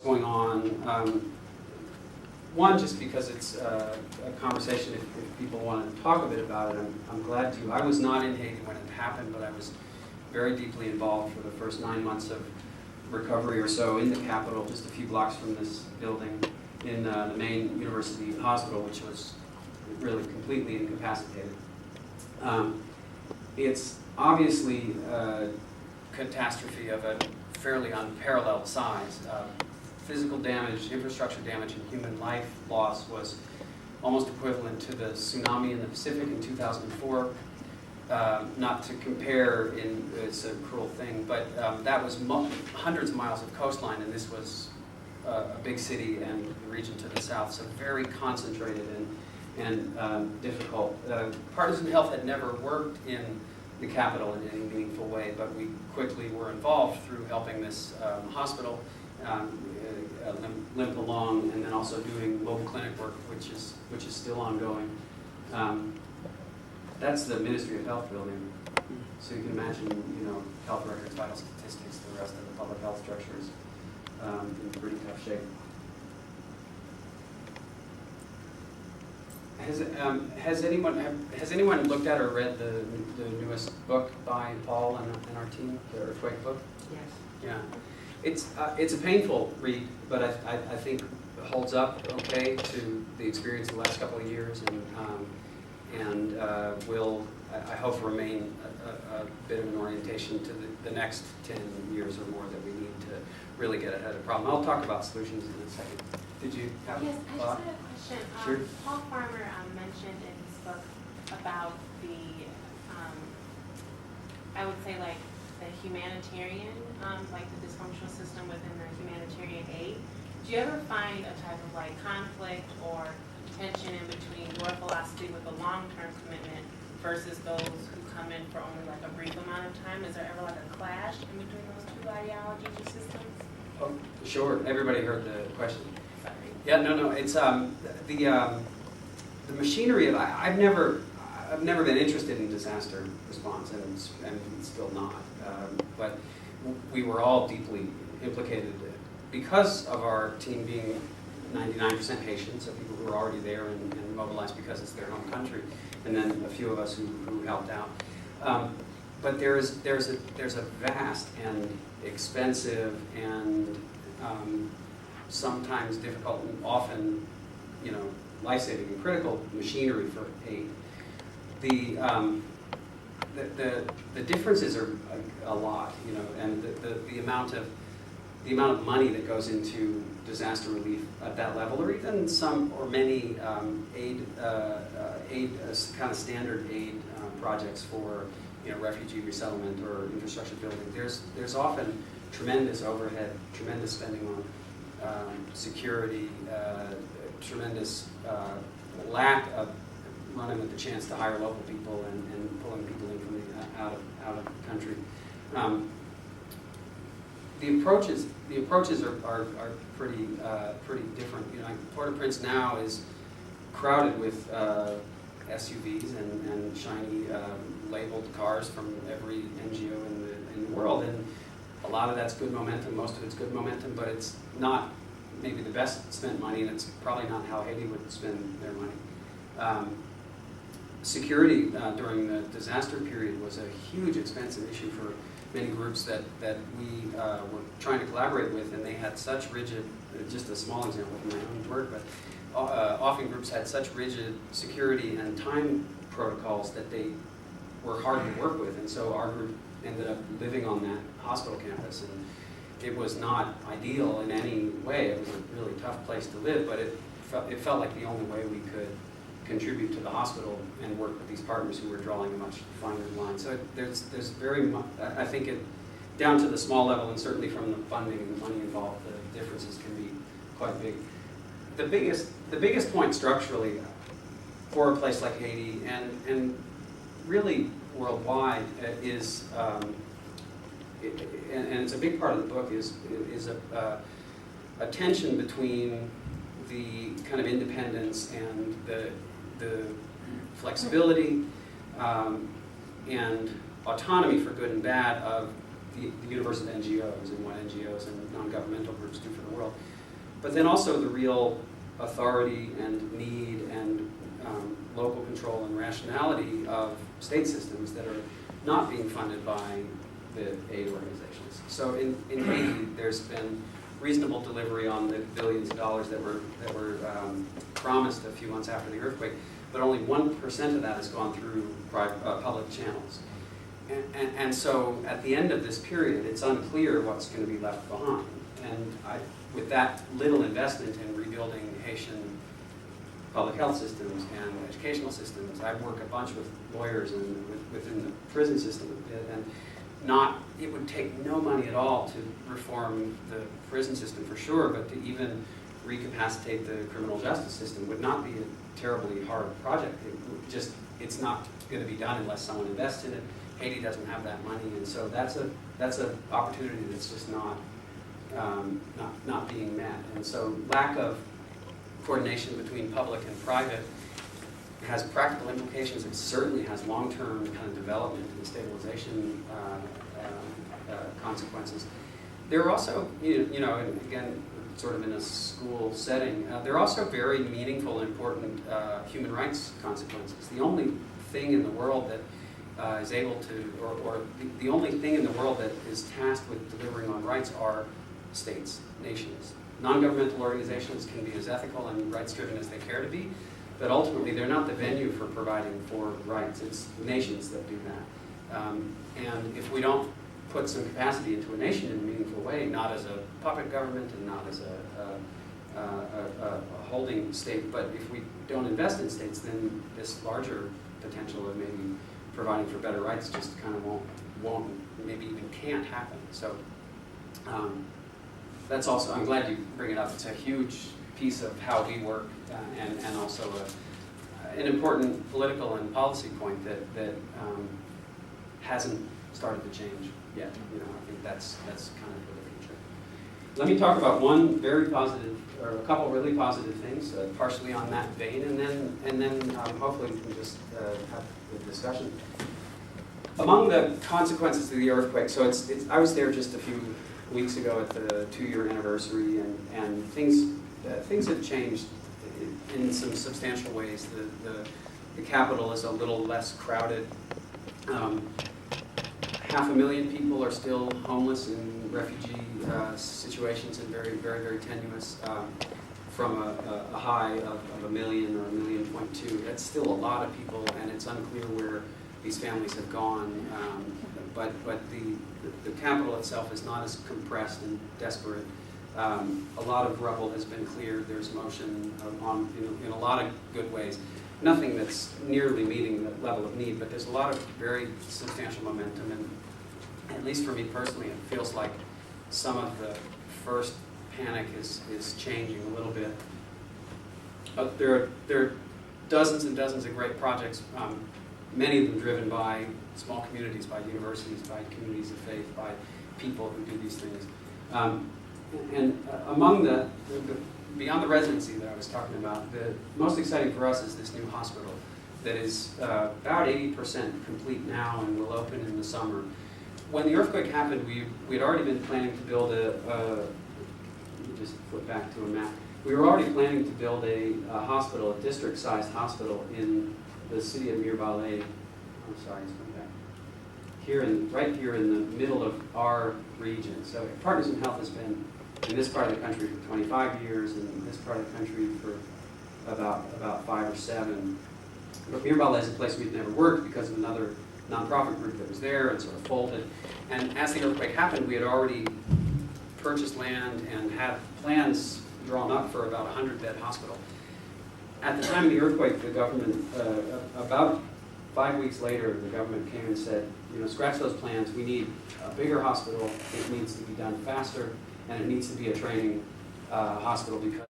going on. One, just because it's a conversation, if people want to talk a bit about it, I'm glad to. I was not in Haiti when it happened, but I was very deeply involved for the first 9 months of recovery or so in the capital, just a few blocks from this building, in the main university hospital, which was really completely incapacitated. It's obviously a catastrophe of a fairly unparalleled size. Physical damage, infrastructure damage, and human life loss was almost equivalent to the tsunami in the Pacific in 2004. Not to compare, it's a cruel thing, but that was hundreds of miles of coastline, and this was a big city and the region to the south, so very concentrated and difficult. Partisan health had never worked in the capital in any meaningful way, but we quickly were involved through helping this hospital limp along, and then also doing mobile clinic work, which is still ongoing. That's the Ministry of Health building. So you can imagine, health records, vital statistics, the rest of the public health structures in pretty tough shape. Has anyone looked at or read the newest book by Paul and our team, the Earthquake book? Yes. Yeah. It's a painful read, but I think it holds up okay to the experience of the last couple of years, and will, I hope, remain a bit of an orientation to the next 10 years or more that we need to really get ahead of the problem. I'll talk about solutions in a second. Did you have Yes, a I thought? just had a question. Sure. Paul Farmer mentioned in his book about the, I would say like the humanitarian, like the dysfunctional system within the humanitarian aid. Do you ever find a type of like conflict or tension in between your philosophy with a long-term commitment versus those who come in for only like a brief amount of time? Is there ever like a clash in between those two ideologies or systems? Oh, sure. Everybody heard the question. Sorry. Yeah, no. It's the machinery of I've never been interested in disaster response, and still not. But we were all deeply implicated because of our team being 99% Haitian, so people who were already there and mobilized because it's their home country, and then a few of us who helped out. But there's a vast and expensive and sometimes difficult and often life-saving and critical machinery for aid. The differences are a lot, and the amount of money that goes into disaster relief at that level, or even some or many aid kind of standard aid projects for refugee resettlement or infrastructure building. There's often tremendous overhead, tremendous spending on security, tremendous lack of running with the chance to hire local people and pulling people in from out of the country. The approaches are pretty different. Port-au-Prince now is crowded with SUVs and shiny labeled cars from every NGO in the world, and a lot of that's good momentum. Most of it's good momentum, but it's not maybe the best spent money, and it's probably not how Haiti would spend their money. Security during the disaster period was a huge expensive issue for many groups that we were trying to collaborate with, and they had such rigid, just a small example from my own work, but often groups had such rigid security and time protocols that they were hard to work with, and so our group ended up living on that hospital campus, and it was not ideal in any way. It was a really tough place to live, but it felt like the only way we could contribute to the hospital and work with these partners who were drawing a much finer line. So there's very much, I think down to the small level, and certainly from the funding and the money involved, the differences can be quite big. The biggest point structurally for a place like Haiti and really worldwide is, and it's a big part of the book, is a tension between the kind of independence and the flexibility and autonomy for good and bad of the universe of NGOs and what NGOs and non-governmental groups do for the world, but then also the real authority and need and local control and rationality of state systems that are not being funded by the aid organizations. So in Haiti, there's been reasonable delivery on the billions of dollars that were promised a few months after the earthquake, but only 1% of that has gone through public channels. And so at the end of this period, it's unclear what's going to be left behind. And with that little investment in rebuilding Haitian public health systems and educational systems, I work a bunch with lawyers and within the prison system a bit, and it would take no money at all to reform the prison system for sure, but to even recapacitate the criminal justice system would not be a terribly hard project. It's not going to be done unless someone invests in it. Haiti doesn't have that money, and so that's an opportunity that's just not being met. And so lack of coordination between public and private has practical implications. It certainly has long-term kind of development and stabilization consequences. There are also, and again, sort of in a school setting, there are also very meaningful and important human rights consequences. The only thing in the world that is able to, or the only thing in the world that is tasked with delivering on rights are states, nations. Non-governmental organizations can be as ethical and rights-driven as they care to be, but ultimately they're not the venue for providing for rights. It's nations that do that. And if we don't put some capacity into a nation in a meaningful way, not as a puppet government and not as a holding state, but if we don't invest in states, then this larger potential of maybe providing for better rights just kind of won't maybe even can't happen. So that's also, I'm glad you bring it up. It's a huge piece of how we work and also an important political and policy point that hasn't started to change yet. I think that's kind of for the future. Let me talk about one very positive, or a couple really positive things, partially on that vein, and then hopefully we can just have the discussion. Among the consequences of the earthquake, so I was there just a few weeks ago at the 2-year anniversary, and things have changed in some substantial ways. The capital is a little less crowded. 500,000 people are still homeless in refugee situations and very, very, very tenuous from a high of 1 million or 1.2 million. That's still a lot of people, and it's unclear where these families have gone. But the capital itself is not as compressed and desperate. A lot of rubble has been cleared. There's motion in a lot of good ways. Nothing that's nearly meeting the level of need, but there's a lot of very substantial momentum. And at least for me personally, it feels like some of the first panic is changing a little bit. There are dozens and dozens of great projects, many of them driven by small communities, by universities, by communities of faith, by people who do these things. And among the beyond the residency that I was talking about, the most exciting for us is this new hospital that is about 80% complete now and will open in the summer. When the earthquake happened, we'd already been planning to build let me just flip back to a map. We were already planning to build a hospital, a district-sized hospital in the city of Mirebalais. I'm sorry, it's coming back. Right here in the middle of our region. So Partners in Health has been in this part of the country for 25 years, and in this part of the country for about 5 or 7. But Mirebalais is a place we'd never worked because of another nonprofit group that was there and sort of folded. And as the earthquake happened, we had already purchased land and had plans drawn up for about a 100-bed hospital. At the time of the earthquake, the government, about 5 weeks later, the government came and said, scratch those plans. We need a bigger hospital. It needs to be done faster, and it needs to be a training hospital because